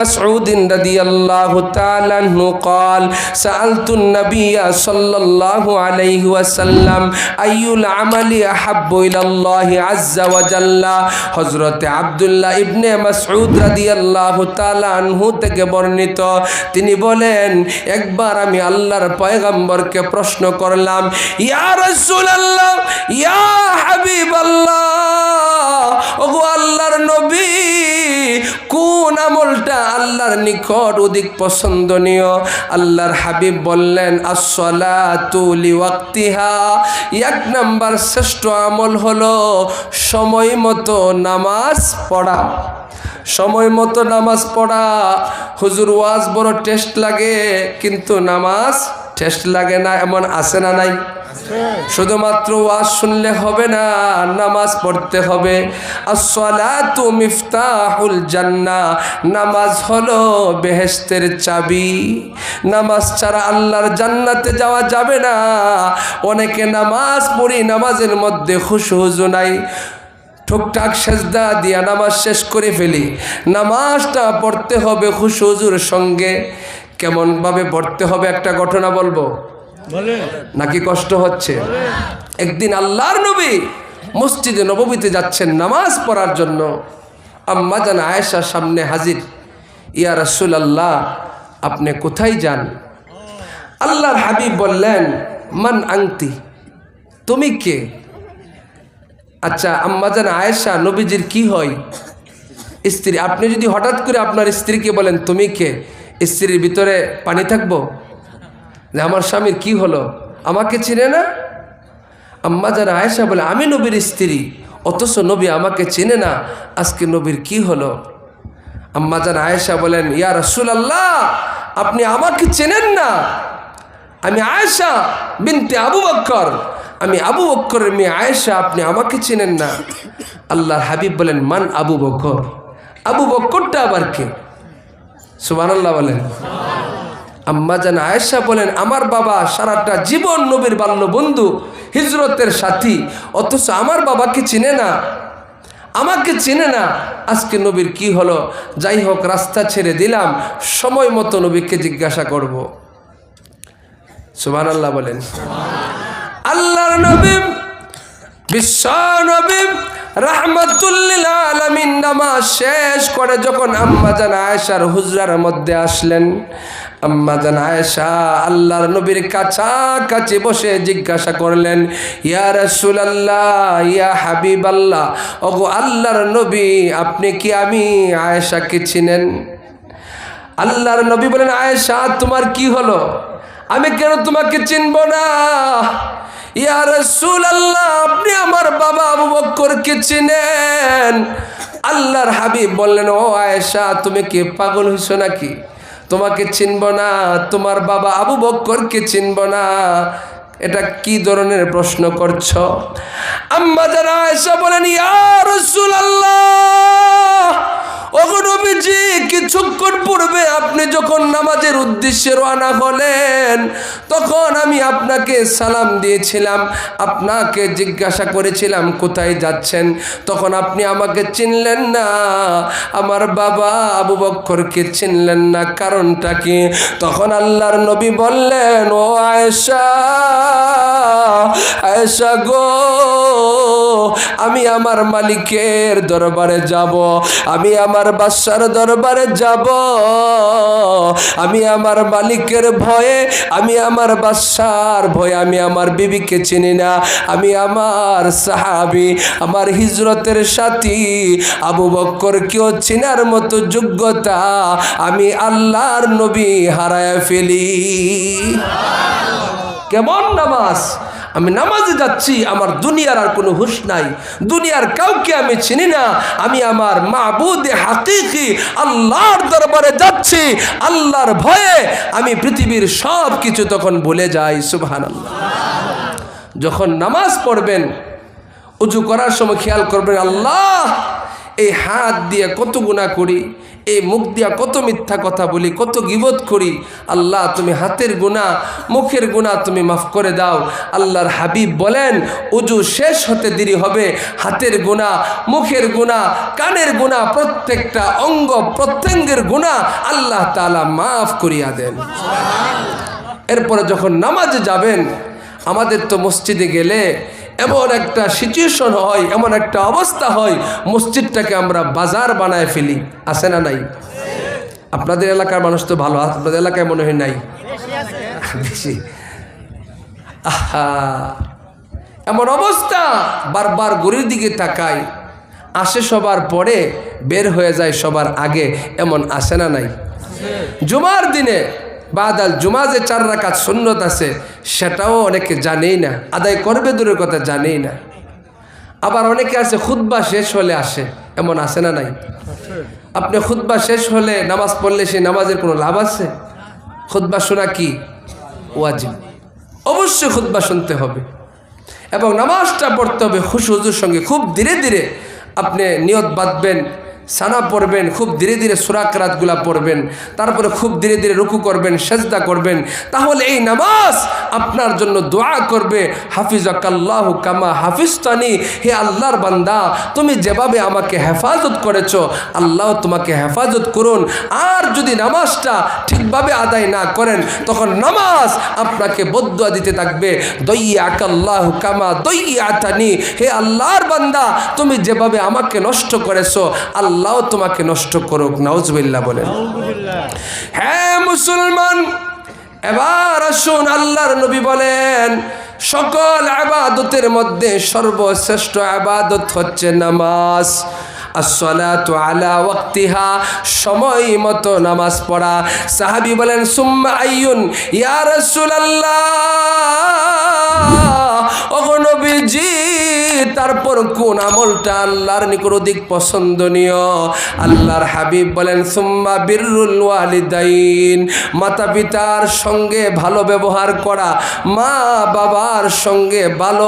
مسعود رضي الله تعالى عنه قال سألت النبي صلى الله عليه وسلم أي العمل أحب إلى الله عز وجل হযরত আব্দুল্লাহ ইবনে মাসউদ রাদিয়াল্লাহু তাআলা আনহু থেকে বর্ণিত তিনি বলেন একবার আমি আল্লাহর পয়গম্বরকে প্রশ্ন করলাম ইয়া রাসূলুল্লাহ ইয়া হাবিবাল্লাহ ওগো আল্লাহর নবী কোন আমলটা আল্লাহর নিকট অধিক পছন্দনীয় আল্লাহর হাবিব বললেন as-salatu liwaqtiha এক নাম্বার শ্রেষ্ঠ আমল হলো সময় মতো নামাজ পড়া সময় মতো নামাজ পড়া হুজুর ওয়াজ বড় টেস্ট লাগে কিন্তু নামাজ টেস্ট লাগে না এমন আছে না নাই শুধুমাত্র ওয়াজ শুনলে হবে না নামাজ পড়তে হবে as-salatu মিফতাহুল জান্নাহ নামাজ হলো বেহেশতের চাবি নামাজ ছাড়া আল্লাহর জান্নাতে যাওয়া যাবে না অনেকে নামাজ পড়ি নামাজের মধ্যে খুশু নাই ঠুকঠাক সেজদা দিয়া নামাজ শেষ করে ফেলি নামাজটা পড়তে হবে খুশুর সঙ্গে কেমন ভাবে পড়তে হবে একটা ঘটনা বলবো নাকি কষ্ট হচ্ছে একদিন আল্লাহর নবী মসজিদে নববীতে যাচ্ছেন নামাজ পড়ার জন্য আম্মা জান আয়েশা সামনে হাজির ইয়া রাসূলুল্লাহ আপনি কোথায় যান আল্লাহর হাবিব বললেন মান আনতি তুমি কে আচ্ছা আম্মা জান আয়েশা নবীজির কি হয় স্ত্রী আপনি যদি হঠাৎ করে আপনার স্ত্রীকে বলেন তুমি কে স্ত্রীর ভিতরে পানি থাকবো যে আমার স্বামীর কি হলো আমাকে চিনে না আম্মা জান আয়েশা বলে আমি নবীর স্ত্রী অথচ নবী আমাকে চিনে না আজকে নবীর কি হলো আম্মা জান আয়েশা বলেন ইয়া রাসূলুল্লাহ আপনি আমাকে চেনেন না আমি আয়েশা বিনতে আবু বকর আমি আবু বকরের মেয়ে আয়েশা আপনি আমাকে চিনেন না আল্লাহর হাবিব বলেন মান আবু বকর আবু বকরটা আবার কে সুবহানাল্লাহ বলেন আম্মা জান আয়েশা বলেন আমার বাবা সারাটা জীবন নবীর বাল্য বন্ধু হিজরতের সাথী অথচ আমার বাবাকে চিনে না আমাকে চিনে না আজকে নবীর কি হলো যাই হোক রাস্তা ছেড়ে দিলাম সময় মতো নবীকে জিজ্ঞাসা করব সুবহানাল্লাহ বলেন আল্লাহর নবী বিশ্ব নবী রাহমাতুল লিল আলামিন নামাজ শেষ করে যখন আম্মা জান আয়েশার হুজরার মধ্যে আসলেন আম্মা জান আয়েশা আল্লাহর নবীর কাছাকাছি বসে জিজ্ঞাসা করলেন ইয়া রাসূলুল্লাহ ইয়া হাবিবাল্লাহ ওগো আল্লাহর নবী আপনি কি আমি আয়েশাকে চিনেন আল্লাহর নবী বলেন আয়েশা তোমার কি হলো আমি কেন তোমাকে চিনব না ইয়া রাসূলুল্লাহ আপনি আমার বাবা আবু বকরকে চিনেন আল্লাহর হাবিব বললেন ও আয়েশা তুমি কি পাগল হইছো নাকি তোমাকে চিনব না তোমার বাবা আবু বকরকে চিনব না এটা কি ধরনের প্রশ্ন করছো আম্মা জান আয়েশা বলেন ইয়া রাসূলুল্লাহ ওগো নবীজি কিছুক্ষণ পূর্বে আপনি যখন নামাজের উদ্দেশ্যে রওনা হলেন তখন আমি আপনাকে সালাম দিয়েছিলাম আপনাকে জিজ্ঞাসা করেছিলাম কোথায় যাচ্ছেন তখন আপনি আমাকে চিনলেন না আমার বাবা আবু বকরকে চিনলেন না কারণটা কি তখন আল্লাহর নবী বললেন ও আয়েশা আয়েশা গো আমি আমার মালিকের দরবারে যাব আমি আমার বাদশার দরবারে যাব আমি আমার মালিকের ভয়ে আমি আমার বাদশার ভয়ে আমি আমার বিবিকে চিনি না আমি আমার সাহাবী আমার হিজরতের সাথী আবু বকরকেও চিনার মতো যোগ্যতা আমি আল্লাহর নবী হারায় ফেলি কেমন নামাজ আমি নামাজে যাচ্ছি আমার দুনিয়ার আর কোনো হুঁশ নাই দুনিয়ার কাউকে আমি চিনি না আমি আমার মাবুদে হাকিকি আল্লাহর দরবারে যাচ্ছি আল্লাহর ভয়ে আমি পৃথিবীর সব কিছু তখন ভুলে যাই সুবহানাল্লাহ যখন নামাজ পড়বেন উযু করার সময় খেয়াল করবেন আল্লাহ এই হাত দিয়ে কত গুনাহ করি এই মুখ দিয়া কত মিথ্যা কথা বলি, কত গীবত করি। আল্লাহ তুমি হাতের গুনাহ মুখের গুনাহ তুমি মাফ করে দাও। আল্লাহর হাবিব বলেন উজু শেষ হতে দেরি হবে, হাতের গুনাহ মুখের গুনাহ কানের গুনাহ প্রত্যেকটা অঙ্গ প্রত্যঙ্গের গুনাহ আল্লাহ তাআলা মাফ করিয়া দেন। এরপরে যখন নামাজে যাবেন, আমাদের তো মসজিদে গেলে এমন একটা সিচুয়েশন হয়, এমন একটা অবস্থা হয়, মসজিদটাকে আমরা বাজার বানায় ফেলি। আছে না নাই? আপনাদের এলাকার মানুষ তো ভালো, আপনাদের এলাকায় মনে হয় নাই বেশি। আহা, এমন অবস্থা, বারবার ঘড়ির দিকে তাকায়, আসে সবার পরে বের হয়ে যায় সবার আগে, এমন আসে না নাই? জুমার দিনে বাদাল জুমা যে 4 রাকাত সুন্নত আছে সেটাও অনেকে জানেই না, আদায় করবে দূরের কথা জানেই না। আবার অনেকে আছে খুতবা শেষ হলে আসে, এমন আসে না নাই? আপনি খুতবা শেষ হলে নামাজ পড়লে সেই নামাজের কোনো লাভ আছে? খুতবা শোনা কি ওয়াজিব, অবশ্যই খুতবা শুনতে হবে এবং নামাজটা পড়তে হবে খুশুর সঙ্গে। খুব ধীরে ধীরে আপনি নিয়ত বাঁধবেন, সানা পড়বেন, খুব ধীরে ধীরে সূরা কিরাতগুলা পড়বেন, তারপরে খুব ধীরে ধীরে রুকু করবেন, সেজদা করবেন। তাহলে এই নামাজ আপনার জন্য দোয়া করবে, হাফিজাকাল্লাহু কামা হাফিজতানি, হে আল্লাহর বান্দা তুমি যেভাবে আমাকে হেফাজত করেছো আল্লাহ তোমাকে হেফাজত করুন। আর যদি নামাজটা ঠিকভাবে আদায় না করেন তখন নামাজ আপনাকে বদদুয়া দিতে থাকবে, দইয়াকাল্লাহু কামা দইয়াতানি, হে আল্লাহর বান্দা তুমি যেভাবে আমাকে নষ্ট করেছো আল্লাহ তোমাকে নষ্ট করুক। নাউজুবিল্লাহ বলেন। হ্যাঁ মুসলমান, এবার আসুন, আল্লাহর নবী বলেন সকল ইবাদতের মধ্যে সর্বশ্রেষ্ঠ ইবাদত হচ্ছে নামাজ। আসসালাতু আলা ওয়াক্তিহা, সময় মতো নামাজ পড়া। সাহাবী বলেন সুম্মা আইয়ুন ইয়া রাসূলুল্লাহ, ওগো নবীজি তারপর কোন আমলটা আল্লাহর নিকট অধিক পছন্দনীয়? আল্লাহর হাবিব বলেন সুম্মা বিররুল ওয়ালিদাইন, মাতা পিতার সঙ্গে ভালো ব্যবহার করা, মা বাবার সঙ্গে ভালো